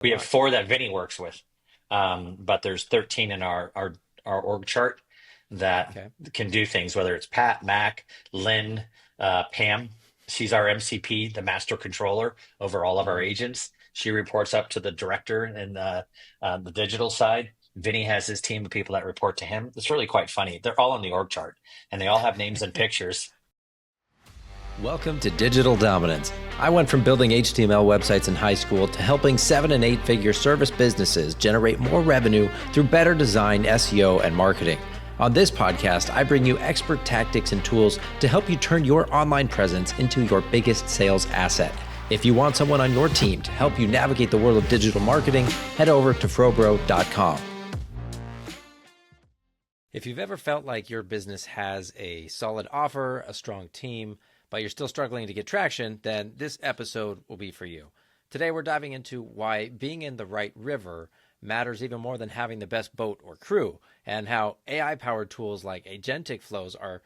We have Wow. four that Vinny works with, but there's 13 in our org chart that Okay. can do things. Whether it's Pat, Mac, Lynn, Pam. She's our MCP, the master controller over all of our Hmm. agents. She reports up to the director in the digital side. Vinny has his team of people that report to him. It's really quite funny. They're all on the org chart, and they all have names and pictures. Welcome to Digital Dominance. I went from building HTML websites in high school to helping 7 and 8 figure service businesses generate more revenue through better design, SEO, and marketing. On this podcast, I bring you expert tactics and tools to help you turn your online presence into your biggest sales asset. If you want someone on your team to help you navigate the world of digital marketing, head over to FroBro.com. If you've ever felt like your business has a solid offer, a strong team, but you're still struggling to get traction, then this episode will be for you. Today, we're diving into why being in the right river matters even more than having the best boat or crew, and how AI-powered tools like Agentic flows are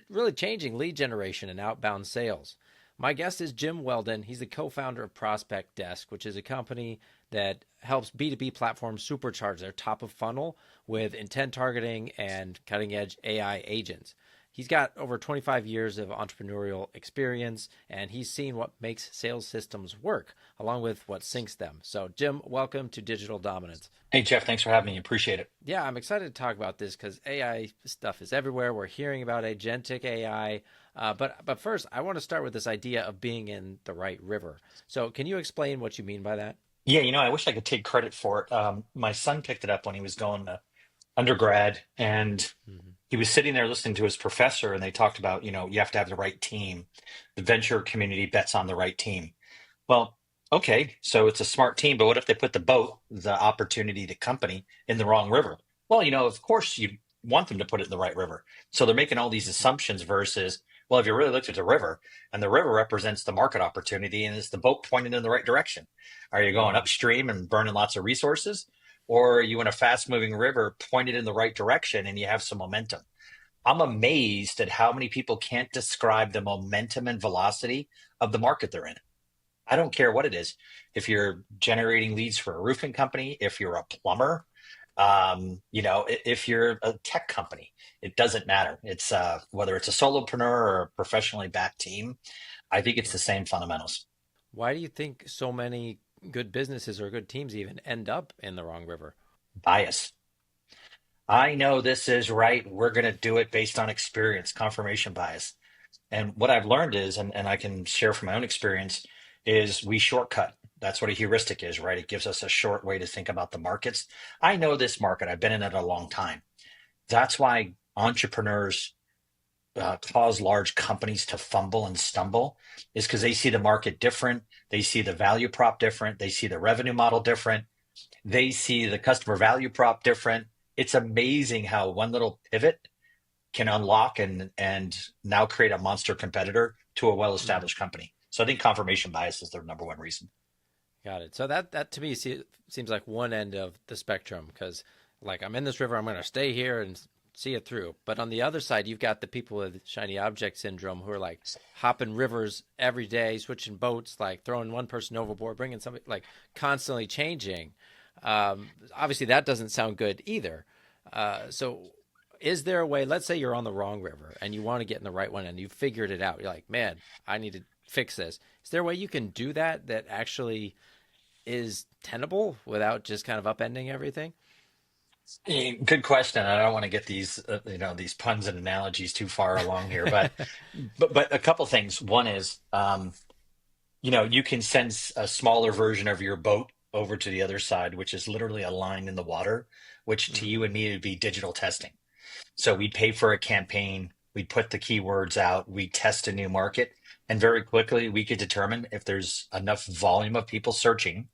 really changing lead generation and outbound sales. My guest is Jim Weldon. He's the co-founder of Prospect Desk, which is a company that helps B2B platforms supercharge their top of funnel with intent targeting and cutting edge AI agents. He's got over 25 years of entrepreneurial experience, and he's seen what makes sales systems work, along with what syncs them. So, Jim, welcome to Digital Dominance. Hey, Jeff, thanks for having me. Appreciate it. Yeah, I'm excited to talk about this because AI stuff is everywhere. We're hearing about agentic AI. But first, I want to start with this idea of being in the right river. So, can you explain what you mean by that? Yeah, I wish I could take credit for it. My son picked it up when he was going to undergrad, and Hmm. he was sitting there listening to his professor, and they talked about, you have to have the right team. The venture community bets on the right team. Well, okay, so it's a smart team, but what if they put the boat, the opportunity, the company in the wrong river? Well, of course you want them to put it in the right river. So they're making all these assumptions versus, well, if you really looked at the river, and the river represents the market opportunity, and is the boat pointed in the right direction? Are you going Hmm. upstream and burning lots of resources? Or are you in a fast moving river pointed in the right direction and you have some momentum? I'm amazed at how many people can't describe the momentum and velocity of the market they're in. I don't care what it is. If you're generating leads for a roofing company, if you're a plumber, if you're a tech company, it doesn't matter. It's whether it's a solopreneur or a professionally backed team. I think it's the Right. same fundamentals. Why do you think so many good businesses or good teams even end up in the wrong river? Bias. I know this is right. We're going to do it based on experience, confirmation bias. And what I've learned is, and I can share from my own experience, is we shortcut. That's what a heuristic is, right? It gives us a short way to think about the markets. I know this market. I've been in it a long time. That's why entrepreneurs cause large companies to fumble and stumble, is because they see the market different. They see the value prop different. They see the revenue model different. They see the customer value prop different. It's amazing how one little pivot can unlock and now create a monster competitor to a Hmm. well-established company. So I think confirmation bias is their number one reason. Got it. So that to me seems like one end of the spectrum because, like, I'm in this river, I'm going to stay here and see it through. But on the other side, you've got the people with shiny object syndrome who are like hopping rivers every day, switching boats, like throwing one person overboard, bringing somebody, like constantly changing. Obviously, that doesn't sound good either. So, is there a way? Let's say you're on the wrong river and you want to get in the right one, and you figured it out. You're like, man, I need to fix this. Is there a way you can do that actually is tenable without just kind of upending everything? Good question. I don't want to get these puns and analogies too far along here, but a couple things. One is, you can send a smaller version of your boat over to the other side, which is literally a line in the water, which to Hmm. you and me would be digital testing. So we'd pay for a campaign, we'd put the keywords out, we'd test a new market, and very quickly we could determine if there's enough volume of people searching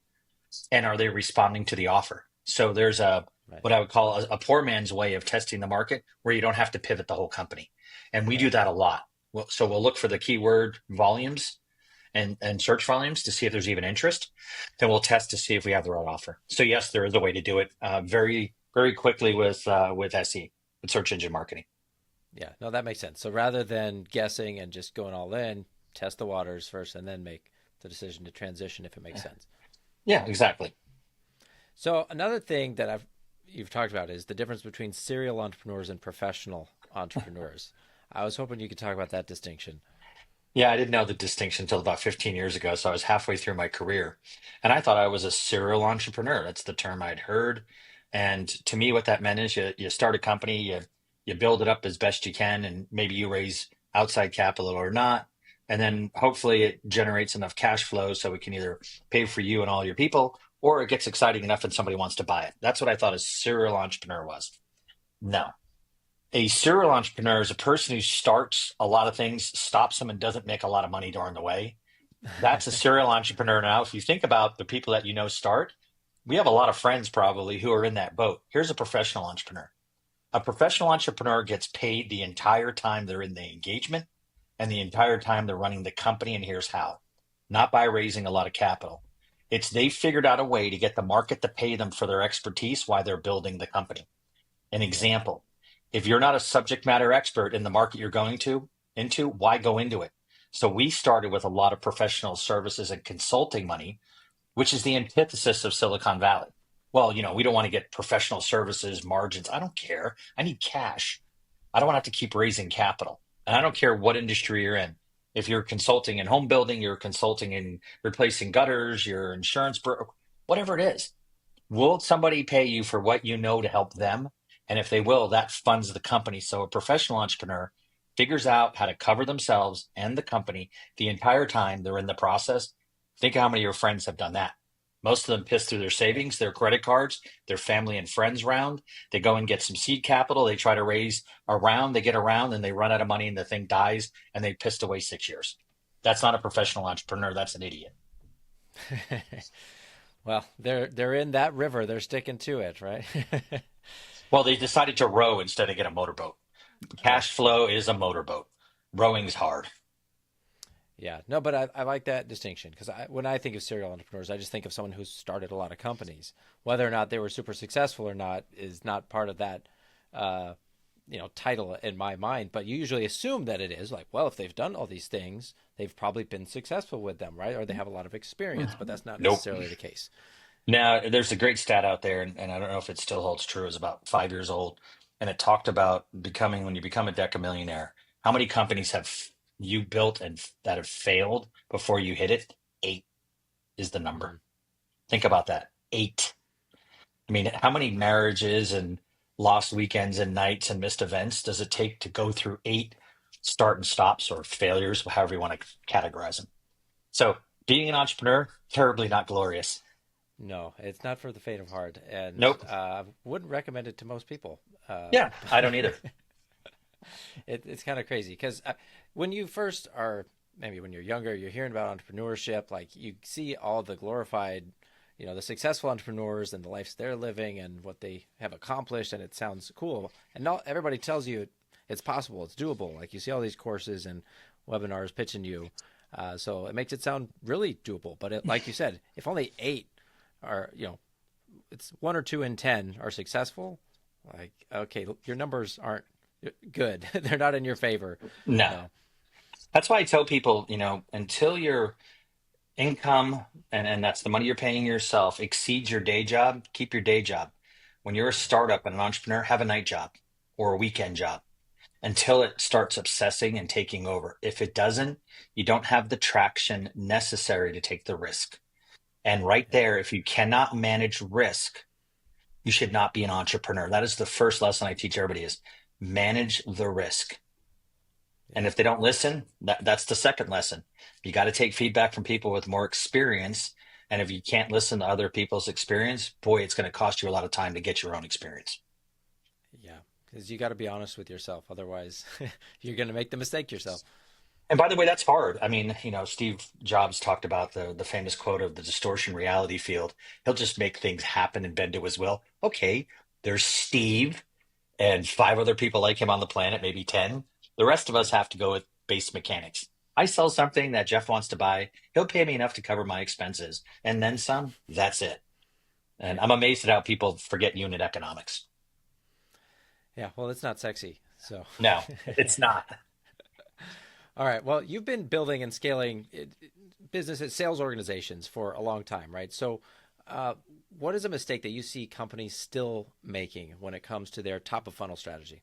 and are they responding to the offer. So there's a Right, what I would call a poor man's way of testing the market where you don't have to pivot the whole company. And we do right. that a lot. So we'll look for the keyword volumes and search volumes to see if there's even interest. Then we'll test to see if we have the right offer. So yes, there is a way to do it very, very quickly with SE, with search engine marketing. Yeah, no, that makes sense. So rather than guessing and just going all in, test the waters first and then make the decision to transition if it makes sense. Yeah, exactly. So another thing that you've talked about is the difference between serial entrepreneurs and professional entrepreneurs. I was hoping you could talk about that distinction. Yeah, I didn't know the distinction until about 15 years ago. So I was halfway through my career and I thought I was a serial entrepreneur. That's the term I'd heard. And to me, what that meant is you start a company, you build it up as best you can, and maybe you raise outside capital or not. And then hopefully it generates enough cash flow so it can either pay for you and all your people, or it gets exciting enough and somebody wants to buy it. That's what I thought a serial entrepreneur was. No. A serial entrepreneur is a person who starts a lot of things, stops them, and doesn't make a lot of money during the way. That's a serial entrepreneur. Now, if you think about the people that you know start, we have a lot of friends probably who are in that boat. Here's a professional entrepreneur. A professional entrepreneur gets paid the entire time they're in the engagement and the entire time they're running the company. And here's how: not by raising a lot of capital. It's they figured out a way to get the market to pay them for their expertise while they're building the company. An Yeah. example: if you're not a subject matter expert in the market you're going to into, why go into it? So we started with a lot of professional services and consulting money, which is the antithesis of Silicon Valley. Well, we don't want to get professional services margins. I don't care. I need cash. I don't want to have to keep raising capital. And I don't care what industry you're in. If you're consulting in home building, you're consulting in replacing gutters, your insurance, whatever it is. Will somebody pay you for what you know to help them? And if they will, that funds the company. So a professional entrepreneur figures out how to cover themselves and the company the entire time they're in the process. Think how many of your friends have done that. Most of them piss through their savings, their credit cards, their family and friends round. They go and get some seed capital. They try to raise a round. They get around and they run out of money and the thing dies and they pissed away 6 years. That's not a professional entrepreneur. That's an idiot. Well, they're in that river. They're sticking to it, right? Well, they decided to row instead of get a motorboat. Yeah. Cash flow is a motorboat. Rowing's hard. Yeah. No, but I like that distinction because when I think of serial entrepreneurs, I just think of someone who's started a lot of companies. Whether or not they were super successful or not is not part of that, uh, title in my mind. But you usually assume that it is like, well, if they've done all these things, they've probably been successful with them, right? Or they have a lot of experience, but that's not Nope. necessarily the case. Now, there's a great stat out there, and I don't know if it still holds true. It's about 5 years old, and it talked about becoming when you become a decamillionaire. How many companies have you built and that have failed before you hit it? Eight is the number. Mm-hmm. Think about that. Eight. I mean, how many marriages and lost weekends and nights and missed events does it take to go through eight start and stops or failures, however you want to categorize them? So, being an entrepreneur, terribly not glorious. No, it's not for the faint of heart, and Nope. I wouldn't recommend it to most people. Yeah, I don't either. It's kind of crazy because when you first are, maybe when you're younger, you're hearing about entrepreneurship, like you see all the glorified, the successful entrepreneurs and the lives they're living and what they have accomplished, and it sounds cool. And not everybody tells you it's possible, it's doable. Like you see all these courses and webinars pitching you, so it makes it sound really doable. But like you said, if only eight are, it's one or two in 10 are successful, like, okay, your numbers aren't good. They're not in your favor. No. Uh, That's why I tell people, until your income and that's the money you're paying yourself exceeds your day job, keep your day job. When you're a startup and an entrepreneur, have a night job or a weekend job until it starts obsessing and taking over. If it doesn't, you don't have the traction necessary to take the risk. And right yeah, there, if you cannot manage risk, you should not be an entrepreneur. That is the first lesson I teach everybody is manage the risk. And yeah, if they don't listen, that's the second lesson. You got to take feedback from people with more experience. And if you can't listen to other people's experience, boy, it's going to cost you a lot of time to get your own experience. yeah. Because you got to be honest with yourself. Otherwise, you're going to make the mistake yourself. And by the way, that's hard. I mean, Steve Jobs talked about the famous quote of the distortion reality field. He'll just make things happen and bend to his will. Okay, there's Steve and five other people like him on the planet, maybe 10. The rest of us Yeah, have to go with base mechanics. I sell something that Jeff wants to buy. He'll pay me enough to cover my expenses and then some. That's it. And yeah, I'm amazed at how people forget unit economics. yeah. Well, it's not sexy. So, No, it's not. all right. Well, you've been building and scaling businesses, sales organizations for a long time, right? So, Uh, what is a mistake that you see companies still making when it comes to their top of funnel strategy?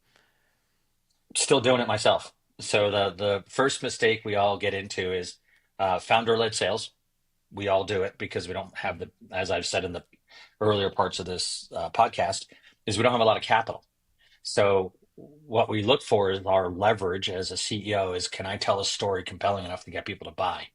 Still doing it myself. So the first mistake we all get into is founder-led sales. We all do it because we don't have the, as I've said in the earlier parts of this podcast, is we don't have a lot of capital. So what we look for is our leverage as a CEO is, can I tell a story compelling enough to get people to buy?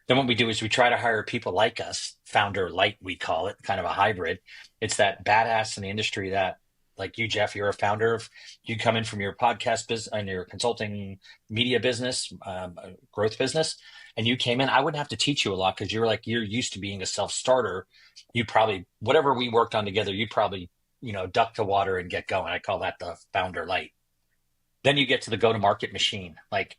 Then what we do is we try to hire people like us, founder light, we call it, kind of a hybrid. It's that badass in the industry that, like you, Jeff, you're a founder of, you come in from your podcast business and your consulting media business, growth business, and you came in. I wouldn't have to teach you a lot because you're used to being a self starter. You probably, whatever we worked on together, you probably, duck to water and get going. I call that the founder light. Then you get to the go to market machine. Like,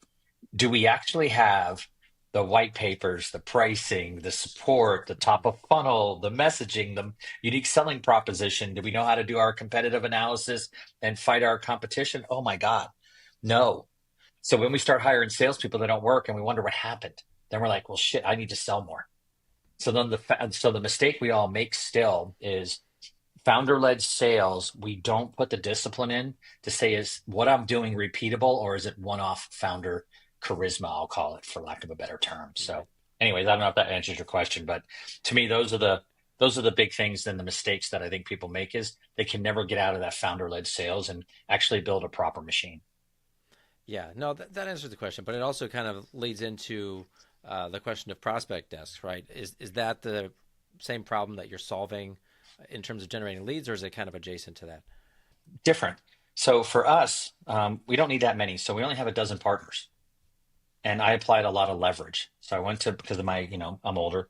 do we actually have the white papers, the pricing, the support, the top of funnel, the messaging, the unique selling proposition? Do we know how to do our competitive analysis and fight our competition? Oh my God, no. So when we start hiring salespeople that don't work and we wonder what happened, then we're like, well, shit, I need to sell more. So the mistake we all make still is founder-led sales. We don't put the discipline in to say, is what I'm doing repeatable or is it one-off founder charisma? I'll call it, for lack of a better term. Right. So anyways, I don't know if that answers your question, but to me, those are the big things. Then the mistakes that I think people make is they can never get out of that founder-led sales and actually build a proper machine. Yeah, no, that answers the question, but it also kind of leads into the question of prospect desks, right? Is that the same problem that you're solving in terms of generating leads, or is it kind of adjacent to that? Different. So for us, we don't need that many. So we only have a dozen partners. And I applied a lot of leverage. So I went to, because of my, I'm older,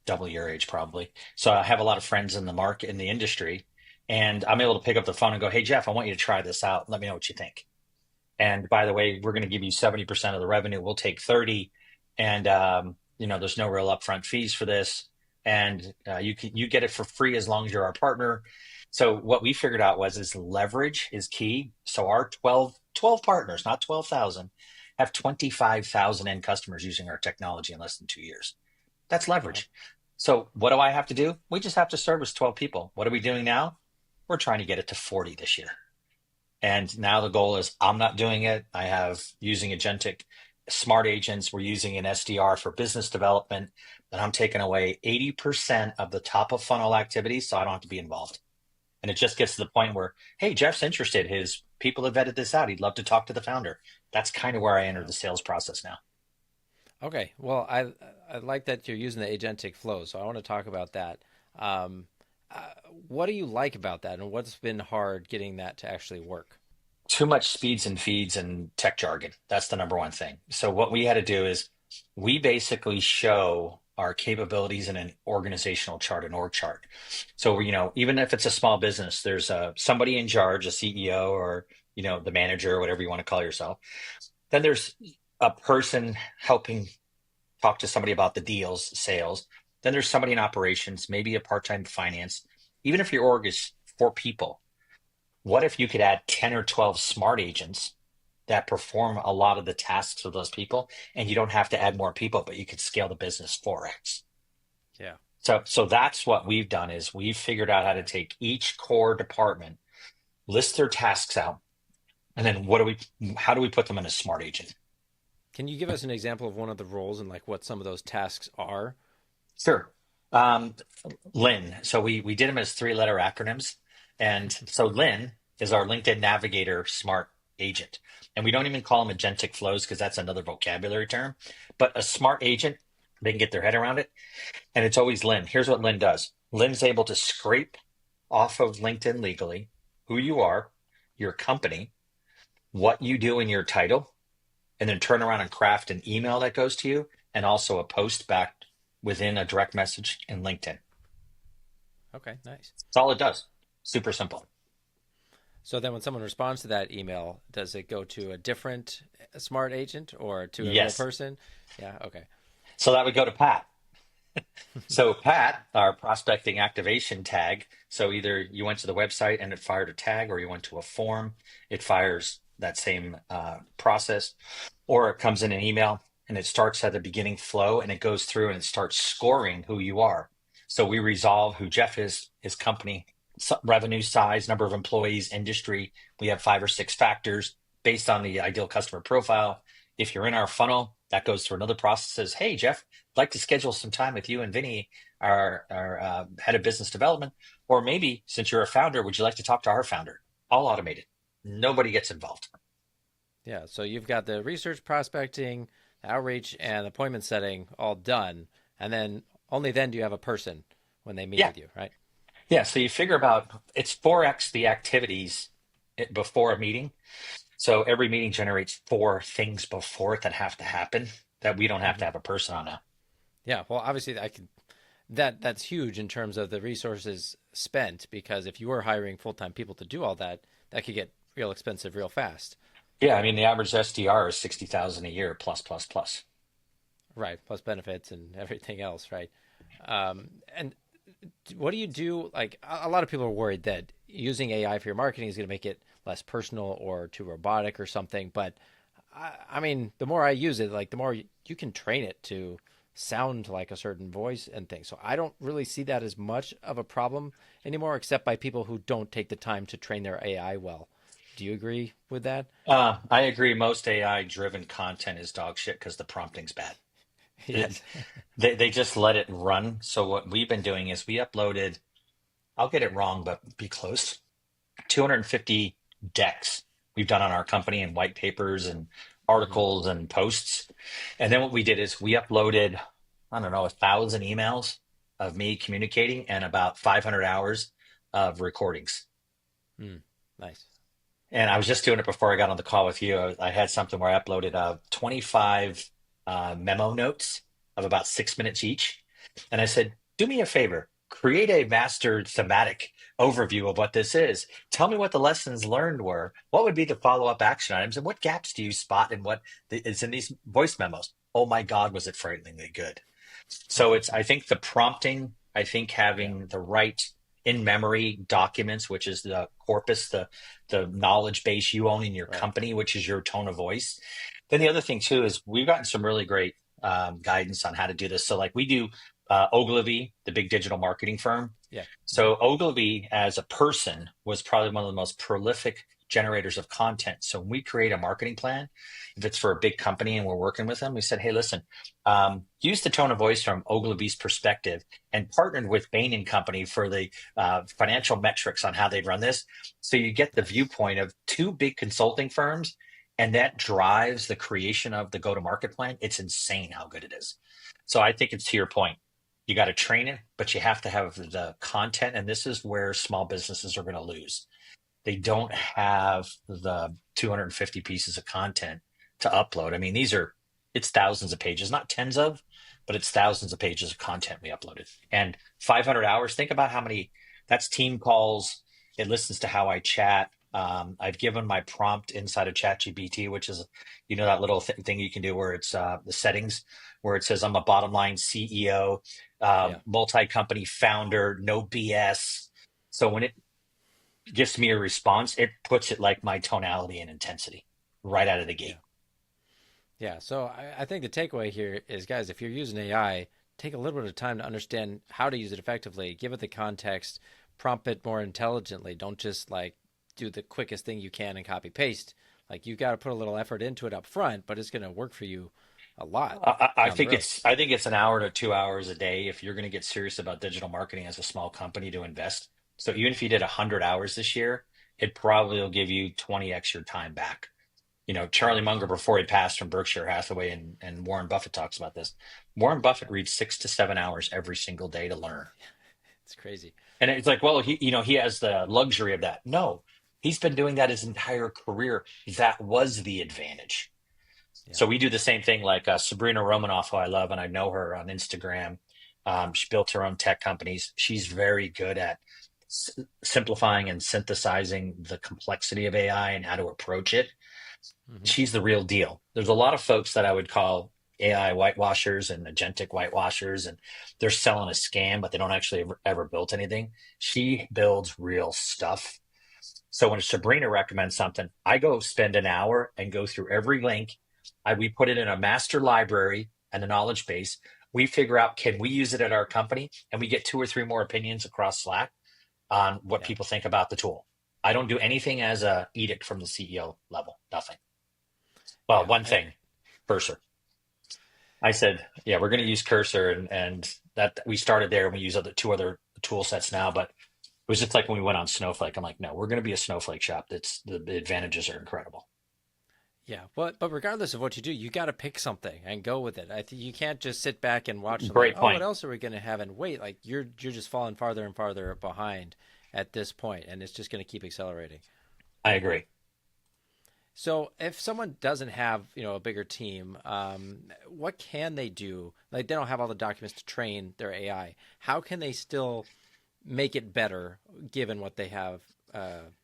double your age probably. So I have a lot of friends in the market, in the industry, and I'm able to pick up the phone and go, "Hey, Jeff, I want you to try this out. Let me know what you think. And by the way, we're going to give you 70% of the revenue. We'll take 30. And, there's no real upfront fees for this. And you get it for free as long as you're our partner." So what we figured out is leverage is key. So our twelve partners, not 12,000, have 25,000 end customers using our technology in less than 2 years. That's Wow. leverage. So what do I have to do? We just have to service 12 people. What are we doing now? We're trying to get it to 40 this year. And now the goal is, I'm not doing it. I have using Agentic smart agents. We're using an SDR for business development, and I'm taking away 80% of the top of funnel activities so I don't have to be involved. And it just gets to the point where, hey, Jeff's interested. His people have vetted this out. He'd love to talk to the founder. That's kind of where I enter Wow. the sales process now. Okay. Well, I like that you're using the agentic flow, so I want to talk about that. Um, what do you like about that, and what's been hard getting that to actually work? Too much speeds and feeds and tech jargon. That's the number one thing. So what we had to do is we basically show our capabilities in an organizational chart, an org chart. So, even if it's a small business, there's somebody in charge, a CEO or, the manager or whatever you want to call yourself. Then there's a person helping talk to somebody about the deals, sales. Then there's somebody in operations, maybe a part-time finance. Even if your org is four people, what if you could add 10 or 12 smart agents that perform a lot of the tasks of those people, and you don't have to add more people, but you could scale the business 4x? Yeah. So that's what we've done is we've figured out how to take each core department, list their tasks out, and then how do we put them in a smart agent? Can you give us an example of one of the roles and like what some of those tasks are? Sure. Um, Lynn. So we did them as three-letter acronyms. And so Lynn is our LinkedIn Navigator smart agent. And we don't even call them agentic flows because that's another vocabulary term. But a smart agent, they can get their head around it. And it's always Lynn. Here's what Lynn does. Lynn's able to scrape off of LinkedIn legally who you are, your company, what you do in your title, and then turn around and craft an email that goes to you and also a post back within a direct message in LinkedIn. Okay, nice. That's all it does. Super simple. So then when someone responds to that email, does it go to a different smart agent or to a real Yes. person? Yeah, okay. So that would go to Pat. So Pat, our prospecting activation tag. So either you went to the website and it fired a tag, or you went to a form, it fires that same process, or it comes in an email and it starts at the beginning flow and it goes through and it starts scoring who you are. So we resolve who Jeff is, his company, revenue size, number of employees, industry. We have 5 or 6 factors based on the ideal customer profile. If you're in our funnel, that goes through another process. Says, hey, Jeff, I'd like to schedule some time with you and Vinny, our head of business development. Or maybe since you're a founder, would you like to talk to our founder? All automated. Nobody gets involved. Yeah. So you've got the research, prospecting, outreach, and appointment setting all done. And then only then do you have a person when they meet Yeah. with you, right? Yeah. So you figure about it's 4x the activities before a meeting. So every meeting generates 4 things before it that have to happen that we don't have to Hmm. have a person on now. Yeah. Well, obviously, I can. That's huge in terms of the resources spent because if you were hiring full time people to do all that, that could get real expensive real fast. Yeah, I mean the average SDR is 60,000 a year plus plus plus. Right. Plus benefits and everything else, right? And what do you do? Like a lot of people are worried that using AI for your marketing is going to make it less personal or too robotic or something. But I mean, the more I use it, like the more you can train it to sound like a certain voice and things. So I don't really see that as much of a problem anymore, except by people who don't take the time to train their AI well. Do you agree with that? I agree. Most AI driven content is dog shit because the prompting's bad. It, Yes. they just let it run. So what we've been doing is we uploaded, I'll get it wrong, but be close, 250 decks we've done on our company and white papers and Hmm. articles and posts. And then what we did is we uploaded, I don't know, 1,000 emails of me communicating and about 500 hours of recordings. Mm. Nice. And I was just doing it before I got on the call with you. I had something where I uploaded 25 memo notes of about 6 minutes each. And I said, do me a favor, create a master thematic overview of what this is. Tell me what the lessons learned were. What would be the follow up action items? And what gaps do you spot in what is in these voice memos? Oh my God, was it frighteningly good? So it's, I think the prompting, I think Yeah. having the right in-memory documents, which is the corpus, the knowledge base you own in your Right. company, which is your tone of voice. Then the other thing too is we've gotten some really great guidance on how to do this. So like we do Ogilvy, the big digital marketing firm. Yeah. Hmm. So Ogilvy as a person was probably one of the most prolific generators of content. So when we create a marketing plan, if it's for a big company and we're working with them, we said, hey, listen, use the tone of voice from Ogilvy's perspective and partnered with Bain and Company for the financial metrics on how they run this. So you get the Nice. viewpoint of 2 big consulting firms, and that drives the creation of the go-to-market plan. It's insane how good it is. So I think it's to your point. You got to train it, but you have to have the content. And this is where small businesses are going to lose. They don't have the 250 pieces of content to upload. I mean, it's thousands of pages, not tens of, but it's thousands of pages of content we uploaded. And 500 hours, think about how many, that's team calls. It listens to how I chat. I've given my prompt inside of ChatGPT, which is, that little thing you can do where it's the settings where it says, I'm a bottom line CEO, Yeah. multi-company founder, no BS. So when it gives me a response, it puts it like my tonality and intensity right out of the Yeah. gate. Yeah. So I think the takeaway here is, guys, if you're using AI, take a little bit of time to understand how to use it effectively, give it the context, prompt it more intelligently. Don't just like do the quickest thing you can and copy paste. Like you got to put a little effort into it up front, but it's going to work for you a lot I down the think road. it's an hour to 2 hours a day if you're going to get serious about digital marketing as a small company to invest. So even if you did 100 hours this year, it probably will give you 20x your time back. Charlie Right. Munger, before he passed from Berkshire Hathaway, and Warren Buffett talks about this. Warren Buffett Yeah. reads 6 to 7 hours every single day to learn. It's crazy. And it's like, well, he has the luxury of that. No, he's been doing that his entire career. That was the advantage. Yeah. So we do the same thing like Sabrina Romanoff, who I love, and I know her on Instagram. She built her own tech companies. She's very good at simplifying and synthesizing the complexity of AI and how to approach it. Hmm. She's the real deal. There's a lot of folks that I would call AI whitewashers and agentic whitewashers, and they're selling a scam, but they don't actually ever built anything. She builds real stuff. So when Sabrina recommends something, I go spend an hour and go through every link. We put it in a master library and a knowledge base We figure out, can we use it at our company? And we get two or three more opinions across Slack on what Yeah. people think about the tool. I don't do anything as a edict from the CEO level. Nothing. Well, Yeah. one thing, Cursor. I said, yeah, we're going to use Cursor, and that we started there, and we use two other tool sets now. But it was just like when we went on Snowflake. I'm like, no, we're going to be a Snowflake shop. That's the advantages are incredible. Yeah, but regardless of what you do, you got to pick something and go with it. I think you can't just sit back and watch and like, Great oh, what point. else are we going to have and wait? Like you're just falling farther and farther behind at this point, and it's just going to keep accelerating. I agree. So if someone doesn't have a bigger team, what can they do? Like they don't have all the documents to train their AI. How can they still make it better given what they have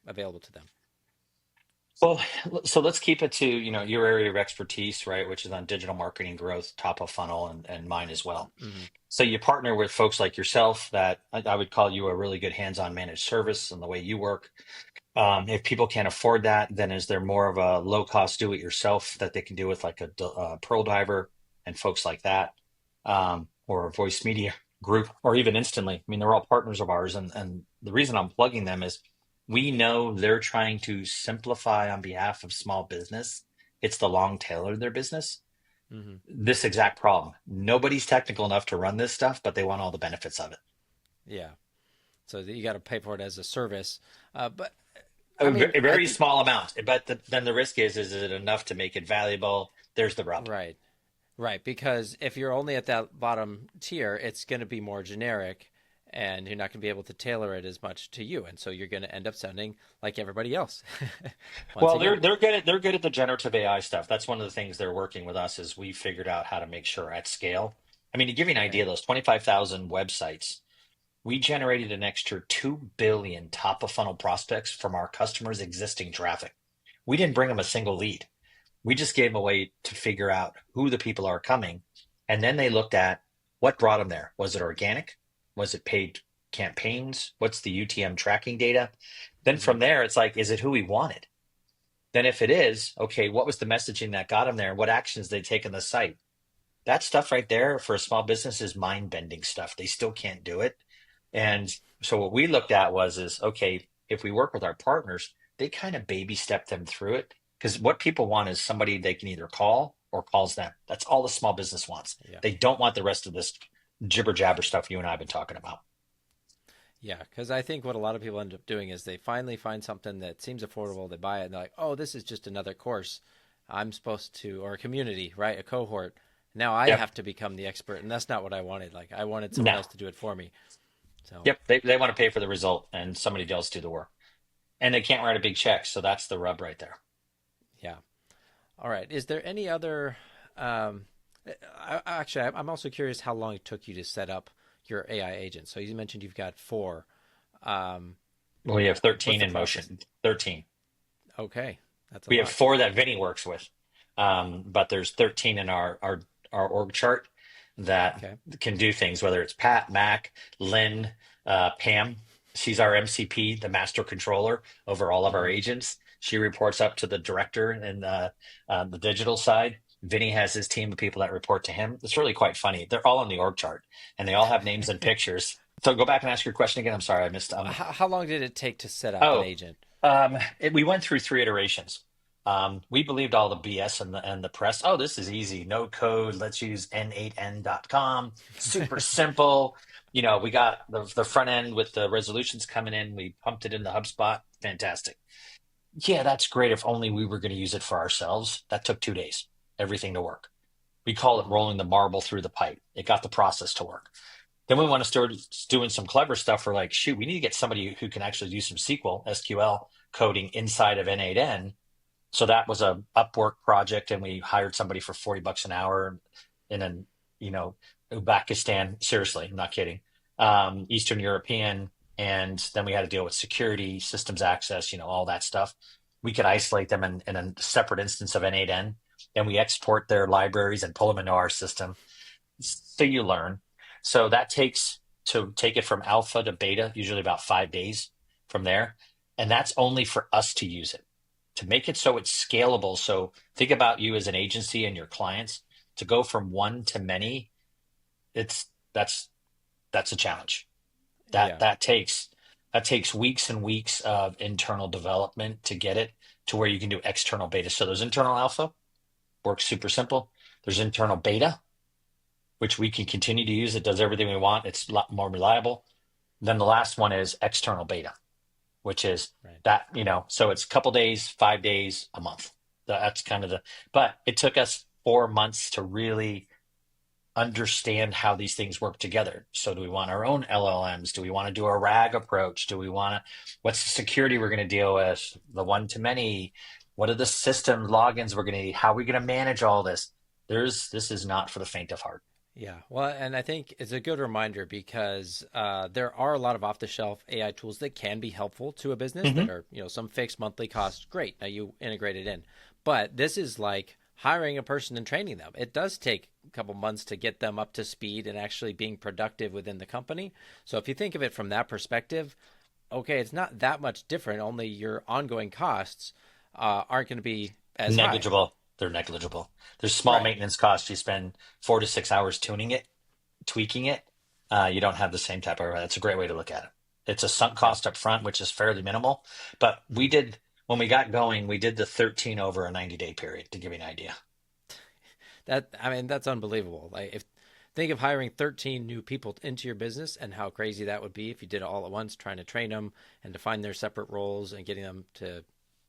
available to them? Well, so let's keep it to, your area of expertise, right, which is on digital marketing growth, top of funnel, and mine as well. Mm-hmm. So you partner with folks like yourself that I would call you a really good hands-on managed service and the way you work. If people can't afford that, then is there more of a low-cost do-it-yourself that they can do with like a Pearl Diver and folks like that, or a voice media group, or even Instantly? I mean, they're all partners of ours, and the reason I'm plugging them is we know they're trying to simplify on behalf of small business. It's the long tail of their business. Mm-hmm. This exact problem. Nobody's technical enough to run this stuff, but they want all the benefits of it. Yeah. So you got to pay for it as a service. But I A mean, a I very think small amount, but then the risk is it enough to make it valuable? There's the rub. right, right. Because if you're only at that bottom tier, it's going to be more generic, and you're not going to be able to tailor it as much to you, and so you're going to end up sounding like everybody else. Once Well, again. they're good at the generative AI stuff. That's one of the things they're working with us is we figured out how to make sure at scale. I mean, to give you an Okay. idea, those 25,000 websites, we generated an extra 2 billion top of funnel prospects from our customers' existing traffic. We didn't bring them a single lead. We just gave them a way to figure out who the people are coming. And then they looked at what brought them there. Was it organic? Was it paid campaigns? What's the UTM tracking data? Then Mm-hmm. from there, it's like, is it who we wanted? Then if it is, okay, what was the messaging that got them there? What actions they take on the site? That stuff right there for a small business is mind bending stuff. They still can't do it. And so what we looked at is okay, if we work with our partners, they kind of baby step them through it. Because what people want is somebody they can either call or calls them. That's all the small business wants. Yeah. They don't want the rest of this jibber jabber stuff you and I have been talking about. Yeah, because I think what a lot of people end up doing is they finally find something that seems affordable. They buy it and they're like, "Oh, this is just another course. I'm supposed to, or a community, right? A cohort. Now I Yep. have to become the expert." And that's not what I wanted. Like I wanted someone No. else to do it for me. So Yep. They want to pay for the result and somebody else do the work. And they can't write a big check. So that's the rub right there. yeah. All right. Is there any other? Um, I'm also curious how long it took you to set up your AI agent. So you mentioned you've got four. Um, We have what's 13 the in process? motion. 13. Okay, that's a We have lot. four that Vinny works with. But there's 13 in our org chart that Okay. can do things, whether it's Pat, Mac, Lynn, Pam. She's our MCP, the master controller over all of our Hmm. agents. She reports up to the director and the digital side. Vinny has his team of people that report to him. It's really quite funny. They're all on the org chart and they all have names and pictures. So go back and ask your question again. I'm sorry, I missed. How long did it take to set up an Oh, agent? we went through three iterations. We believed all the BS and the press. Oh, this is easy. No code. Let's use n8n.com. Super simple. We got the front end with the resolutions coming in. We pumped it in the HubSpot. Fantastic. Yeah, that's great. If only we were going to use it for ourselves. That took 2 days, everything to work. We call it Hmm. rolling the marble through the pipe. It got the process to work. Then we want to start doing some clever stuff. We're like, shoot, we need to get somebody who can actually do some SQL coding inside of N8N. So that was a Upwork project, and we hired somebody for $40 an hour in an, you know, Uzbekistan. Seriously, I'm not kidding. Eastern European, and then we had to deal with security, systems access, all that stuff. We could isolate them in a separate instance of N8N, and we export their libraries and pull them into our system. So you learn. So that takes to take it from alpha to beta, usually about 5 days from there. And that's only for us to use it, to make it so it's scalable. So think about you as an agency and your clients to go from one to many. it's that's a challenge. That Yeah, that takes that takes weeks and weeks of internal development to get it to where you can do external beta. So there's internal alpha, works super simple. There's internal beta, which we can continue to use. It does everything we want. It's a lot more reliable. Then the last one is external beta, which is right. that, so it's a couple days, 5 days, a month. That's kind of but it took us 4 months to really understand how these things work together. So do we want our own LLMs? Do we want to do a RAG approach? Do we want to, what's the security we're going to deal with? The one to many? What are the system logins we're going to need? How are we going to manage all this? This is not for the faint of heart. Yeah, well, and I think it's a good reminder because there are a lot of off-the-shelf AI tools that can be helpful to a business Hmm. that are, some fixed monthly costs. Great, now you integrate it in. But this is like hiring a person and training them. It does take a couple months to get them up to speed and actually being productive within the company. So if you think of it from that perspective, okay, it's not that much different. Only your ongoing costs aren't going to be as high. Negligible. They're negligible. There's small Right. maintenance costs. You spend 4 to 6 hours tuning it, tweaking it. You don't have the same type of. That's a great way to look at it. It's a sunk Yeah. cost up front, which is fairly minimal. But we did when we got going, we did the 13 over a 90-day period to give you an idea. That I mean, that's unbelievable. Like if think of hiring 13 new people into your business and how crazy that would be if you did it all at once, trying to train them and define their separate roles and getting them to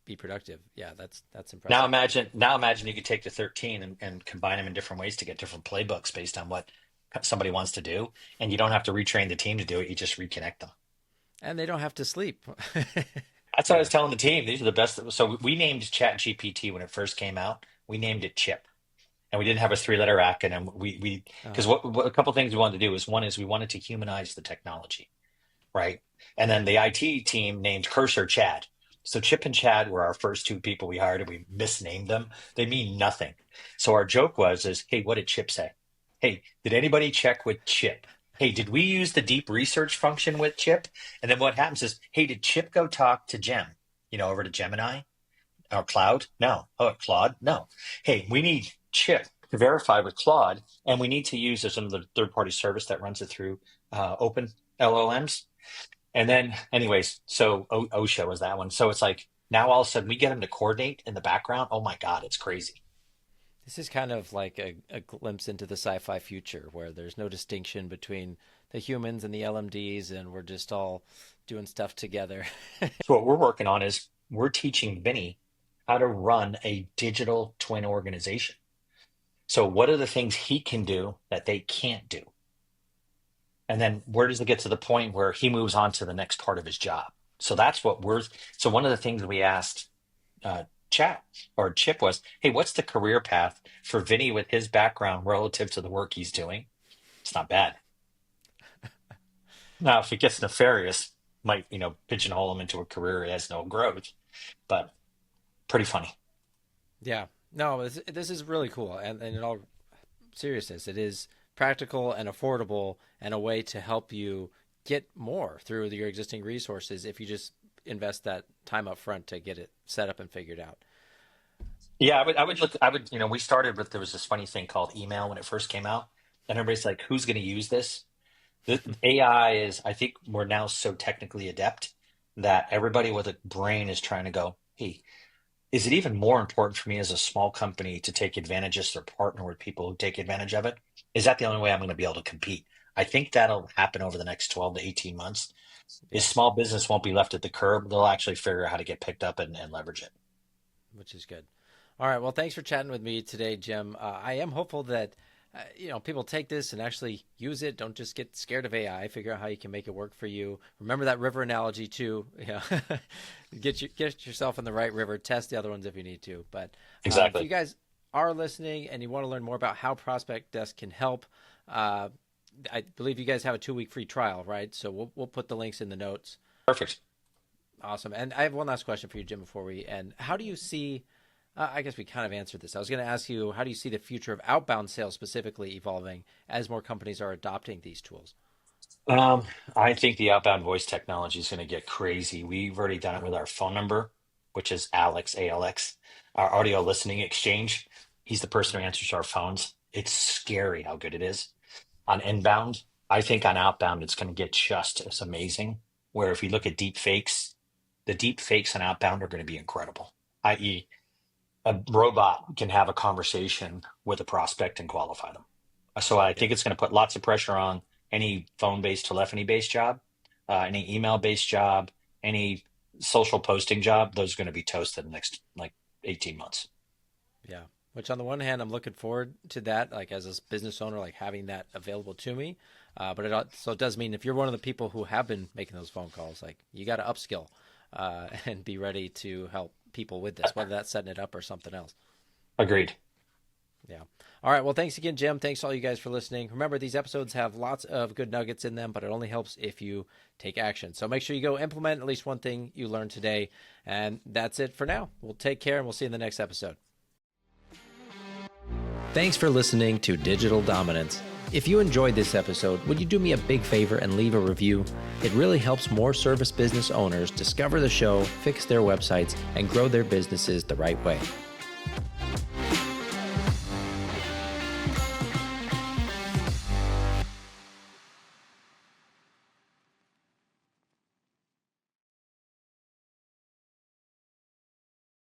be productive. Yeah, that's impressive. Now imagine you could take the 13 and combine them in different ways to get different playbooks based on what somebody wants to do, and you don't have to retrain the team to do it. You just reconnect them. And they don't have to sleep. That's what I Yeah. was telling the team. These are the best. So we named Chat GPT when it first came out. We named it Chip, and we didn't have a three-letter acronym. We because Uh-huh. what a couple things we wanted to do is one is we wanted to humanize the technology, right? And then the IT team named Cursor Chad. So Chip and Chad were our first two people we hired, and we misnamed them. They mean nothing. So our joke is, hey, what did Chip say? Hey, did anybody check with Chip? Hey, did we use the deep research function with Chip? And then what happens is, hey, did Chip go talk to Gem? Over to Gemini or Cloud? No. Oh, Claude? No. Hey, we need Chip to verify with Claude, and we need to use some of the third-party service that runs it through open LLMs. And then, anyways, so OSHA was that one. So it's like now all of a sudden we get them to coordinate in the background. Oh my God, it's crazy. This is kind of like a glimpse into the sci-fi future where there's no distinction between the humans and the LMDs and we're just all doing stuff together. So what we're working on is we're teaching Vinny how to run a digital twin organization. So what are the things he can do that they can't do? And then where does it get to the point where he moves on to the next part of his job? So that's what we're. So one of the things we asked uh, Chat or Chip was, hey, what's the career path for Vinny with his background relative to the work he's doing? It's not bad. Now, if it gets nefarious, might pigeonhole him into a career that has no growth, but pretty funny. Yeah. No, this is really cool. And in all seriousness, it is practical and affordable and a way to help you get more through your existing resources if you just invest that time up front to get it set up and figured out. Yeah, I would look. I would. We started with there was this funny thing called email when it first came out, and everybody's like, "Who's going to use this?" The AI is. I think we're now so technically adept that everybody with a brain is trying to go, "Hey, is it even more important for me as a small company to take advantage of this or partner with people who take advantage of it? Is that the only way I'm going to be able to compete?" I think that'll happen over the next 12 to 18 months. Is Yeah, small business won't be left at the curb. They'll actually figure out how to get picked up and leverage it. which is good. All right. Well, thanks for chatting with me today, Jim. I am hopeful that people take this and actually use it. Don't just get scared of AI. Figure out how you can make it work for you. Remember that river analogy too. Yeah, get yourself in the right river. Test the other ones if you need to. But if you Exactly. guys are listening and you want to learn more about how Prospect Desk can help, uh, I believe you guys have a 2 week free trial, right? So we'll put the links in the notes. Perfect. Awesome. And I have one last question for you, Jim, before we end. How do you see? I guess we kind of answered this. I was going to ask you, how do you see the future of outbound sales specifically evolving as more companies are adopting these tools? Um, I think the outbound voice technology is going to get crazy. We've already done it with our phone number, which is Alex, ALX, our audio listening exchange. He's the person who answers our phones. It's scary how good it is. on inbound. I think on outbound, it's going to get just as amazing. Where if you look at deep fakes, the deep fakes on outbound are going to be incredible. I.e., a robot can have a conversation with a prospect and qualify them. So I Yeah. think it's going to put lots of pressure on any phone-based, telephony-based job, any email-based job, any social posting job. Those are going to be toast in the next like 18 months. Yeah. Which on the one hand, I'm looking forward to that, like as a business owner, like having that available to me. But it also does mean if you're one of the people who have been making those phone calls, like you got to upskill and be ready to help people with this, whether that's setting it up or something else. Agreed. Yeah. All right. Well, thanks again, Jim. Thanks all you guys for listening. Remember, these episodes have lots of good nuggets in them, but it only helps if you take action. So make sure you go implement at least one thing you learned today. And that's it for now. We'll take care and we'll see you in the next episode. Thanks for listening to Digital Dominance. If you enjoyed this episode, would you do me a big favor and leave a review? It really helps more service business owners discover the show, fix their websites, and grow their businesses the right way.